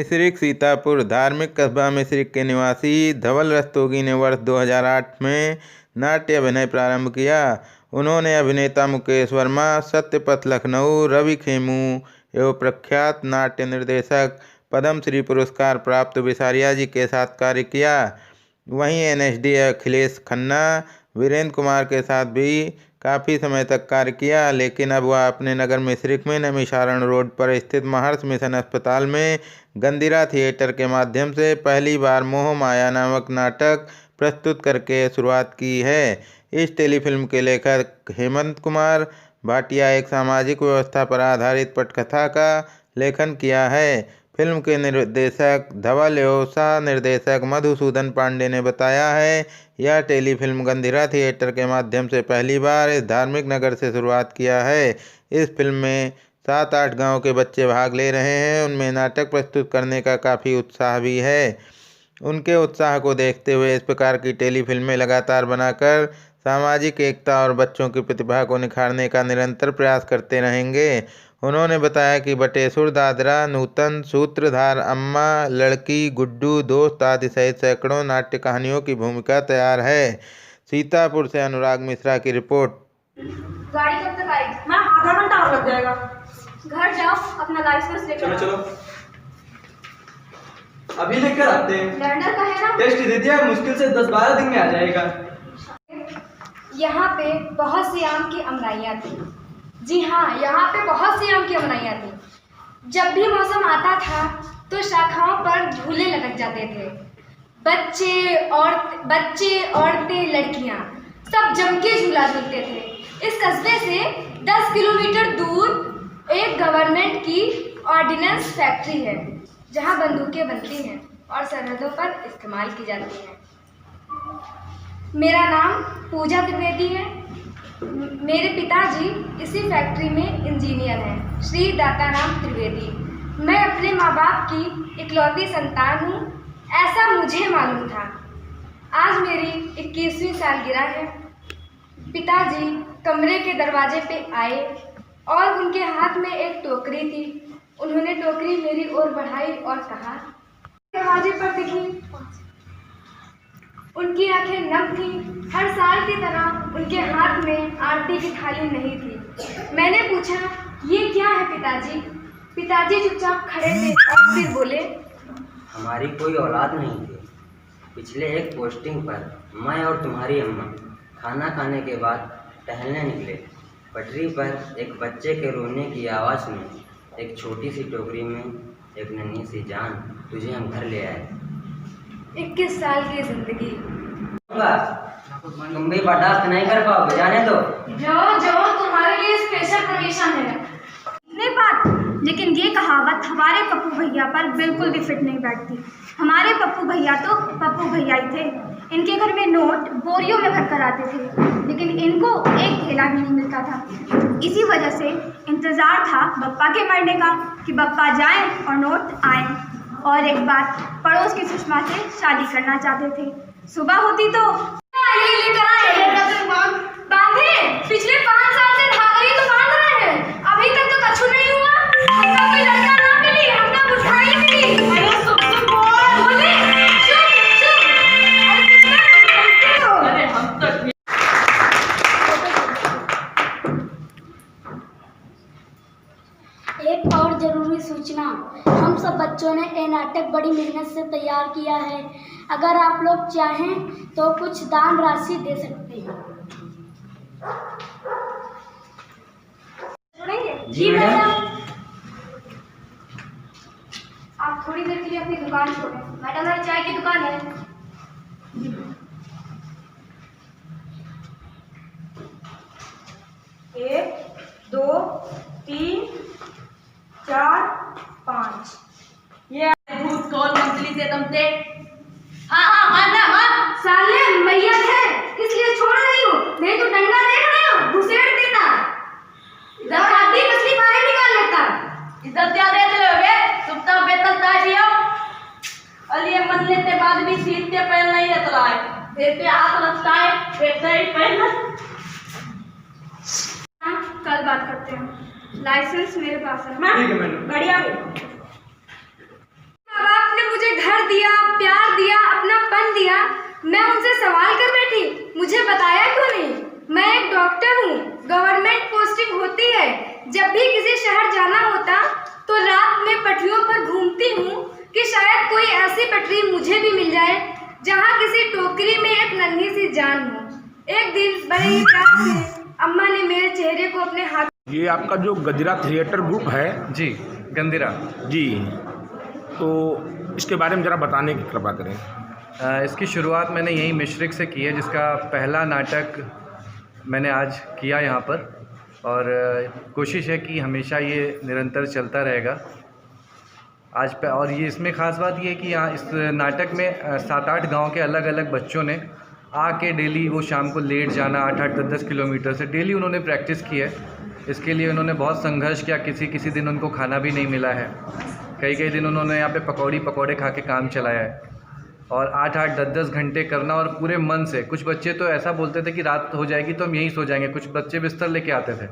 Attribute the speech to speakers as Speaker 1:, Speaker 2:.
Speaker 1: मिश्रिक सीतापुर। धार्मिक कस्बा मिश्रिक के निवासी धवल रस्तोगी ने वर्ष 2008 में नाट्य अभिनय प्रारंभ किया। उन्होंने अभिनेता मुकेश वर्मा, सत्यपथ लखनऊ, रवि खेमू एवं प्रख्यात नाट्य निर्देशक पद्मश्री पुरस्कार प्राप्त विसारिया जी के साथ कार्य किया। वहीं एनएसडी अखिलेश खन्ना, वीरेंद्र कुमार के साथ भी काफ़ी समय तक कार्य किया, लेकिन अब वह अपने नगर मिश्रिक में नैमिषारण्य रोड पर स्थित महर्षि मिशन अस्पताल में गंदिरा थिएटर के माध्यम से पहली बार मोह माया नामक नाटक प्रस्तुत करके शुरुआत की है। इस टेलीफिल्म के लेखक हेमंत कुमार भाटिया एक सामाजिक व्यवस्था पर आधारित पटकथा का लेखन किया है। फिल्म के निर्देशक धवल एवं सह निर्देशक मधुसूदन पांडे ने बताया है, यह टेलीफिल्म गंदिरा थिएटर के माध्यम से पहली बार इस धार्मिक नगर से शुरुआत किया है। इस फिल्म में 7-8 गांव के बच्चे भाग ले रहे हैं। उनमें नाटक प्रस्तुत करने का काफ़ी उत्साह भी है। उनके उत्साह को देखते हुए इस प्रकार की टेलीफिल्में लगातार बनाकर सामाजिक एकता और बच्चों की प्रतिभा को निखारने का निरंतर प्रयास करते रहेंगे। उन्होंने बताया कि बटेसुर, दादरा, नूतन, सूत्रधार, अम्मा, लड़की, गुड्डू, दोस्त आदि सहित सैकड़ों नाट्य कहानियों की भूमिका तैयार है। सीतापुर से अनुराग मिश्रा की रिपोर्ट।
Speaker 2: गाड़ी कब तक आएगी?
Speaker 3: मैं आधा घंटा और लग जाएगा।
Speaker 2: घर जाओ, अपना लाइसेंस लेकर
Speaker 4: चलो अभी लेकर आते हैं।
Speaker 2: लर्नर का है ना?
Speaker 4: टेस्ट दे दिया, मुश्किल से 10-12 दिन में आ जाएगा।
Speaker 2: यहाँ पे बहुत सी आम की अमराइयाँ थी। जी हाँ, यहाँ पे बहुत सी आम की अमराइयाँ थी। जब भी मौसम आता था तो शाखाओं पर झूले लटक जाते थे। बच्चे, औरतें, लड़कियाँ सब जम के झूला झूलते थे। इस कस्बे से 10 किलोमीटर दूर एक गवर्नमेंट की ऑर्डिनेंस फैक्ट्री है, जहाँ बंदूकें बनती हैं और सरहदों पर इस्तेमाल की जाती हैं। मेरा नाम पूजा त्रिवेदी है। मेरे पिताजी इसी फैक्ट्री में इंजीनियर हैं, श्री दाताराम त्रिवेदी। मैं अपने माँ बाप की इकलौती संतान हूँ, ऐसा मुझे मालूम था। आज मेरी 21वीं सालगिरह है। पिताजी कमरे के दरवाजे पे आए और उनके हाथ में एक टोकरी थी। उन्होंने टोकरी मेरी ओर बढ़ाई और कहा, दरवाजे पर दिखी। उनकी आंखें नम थीं। हर साल की तरह उनके हाथ में आरती की थाली नहीं थी। मैंने पूछा, ये क्या है पिताजी? पिताजी चुपचाप खड़े थे और फिर बोले,
Speaker 5: हमारी कोई औलाद नहीं थी। पिछले एक पोस्टिंग पर मैं और तुम्हारी अम्मा खाना खाने के बाद टहलने निकले। पटरी पर एक बच्चे के रोने की आवाज़ सुनी। एक छोटी सी टोकरी में एक नन्ही सी जान, तुझे हम घर ले आए।
Speaker 2: 21 साल की जिंदगी।
Speaker 5: तुम भी बर्दाश्त नहीं कर पाओगे, जाने दो।
Speaker 2: जो तुम्हारे लिए स्पेशल परमिशन है।
Speaker 3: नहीं बात, लेकिन ये कहावत हमारे पप्पू भैया पर बिल्कुल भी फिट नहीं बैठती। हमारे पप्पू भैया तो पप्पू भैया ही थे। इनके घर में नोट बोरियों में भर कर आते थे, लेकिन इनको एक थैला भी नहीं मिलता था। इसी वजह से इंतज़ार था बप्पा के मरने का कि बप्पा जाएं और नोट आएं। और एक बात, पड़ोस की सुषमा से शादी करना चाहते थे। सुबह होती तो
Speaker 2: यही लेकर आए बांधे। पिछले 5 साल से धागा ही तो बांध रहे हैं, अभी तक तो कछु नहीं हुआ। हमका कोई लड़का ना मिली, हमका बुझाई मिली। बोले चुप।
Speaker 3: अरे हम तो
Speaker 6: एक और जरूरी सूचना, हम सब बच्चों ने ये नाटक बड़ी मेहनत से तैयार किया है। अगर आप लोग चाहें तो कुछ दान राशि दे सकते हैं।
Speaker 5: जी मैडम।
Speaker 2: आप थोड़ी देर के लिए अपनी दुकान छोड़ें। मैडम, हमारी चाय की दुकान है।
Speaker 3: 1 2 3 4 5। ये भूत कौन मंथली से तुम थे? हाँ मान
Speaker 2: साले मैया है, इसलिए छोड़ रही हूँ, नहीं तो डंडा देख रहे हो, घुसेड़ देता। दादी मछली बाहर निकाल लेता।
Speaker 3: इज्जत क्या देते लोगे? सुप्ता बेतल ताड़ियो और ये मन लेते बाद भी सीट के पैर नहीं रहा है। देते हाथ लगता है, वैसे ही पहन।
Speaker 2: कल बात करते हैं। लाइसेंस मेरे पास है।
Speaker 4: ठीक है मैडम।
Speaker 3: बढ़िया।
Speaker 2: दिया, प्यार दिया, अपनापन दिया। मैं उनसे सवाल कर बैठी, मुझे बताया क्यों नहीं? मैं एक डॉक्टर हूँ, गवर्नमेंट पोस्टिंग होती है। जब भी किसी शहर जाना होता तो रात में पटरियों पर घूमती हूँ कि शायद कोई ऐसी पटरी मुझे भी मिल जाए जहाँ किसी टोकरी में एक नन्ही सी जान हो। एक दिन बड़े ही प्यार से अम्मा ने मेरे चेहरे को अपने हाथ।
Speaker 7: ये आपका जो गजरा थिएटर ग्रुप है
Speaker 8: जी, गंदिरा
Speaker 7: जी, तो इसके बारे में ज़रा बताने की कृपा करें।
Speaker 8: इसकी शुरुआत मैंने यहीं मिश्रिक से की है, जिसका पहला नाटक मैंने आज किया यहाँ पर, और कोशिश है कि हमेशा ये निरंतर चलता रहेगा। और ये इसमें ख़ास बात ये है कि यहाँ इस नाटक में 7-8 गांव के अलग अलग बच्चों ने आके डेली वो शाम को लेट जाना 8-8, 10-10 किलोमीटर से डेली उन्होंने प्रैक्टिस की है। इसके लिए उन्होंने बहुत संघर्ष किया। किसी दिन उनको खाना भी नहीं मिला है, कई दिन उन्होंने यहाँ पे पकौड़े खा के काम चलाया है। और 8-8, 10-10 घंटे करना और पूरे मन से। कुछ बच्चे तो ऐसा बोलते थे कि रात हो जाएगी तो हम यहीं सो जाएंगे, कुछ बच्चे बिस्तर लेके आते थे।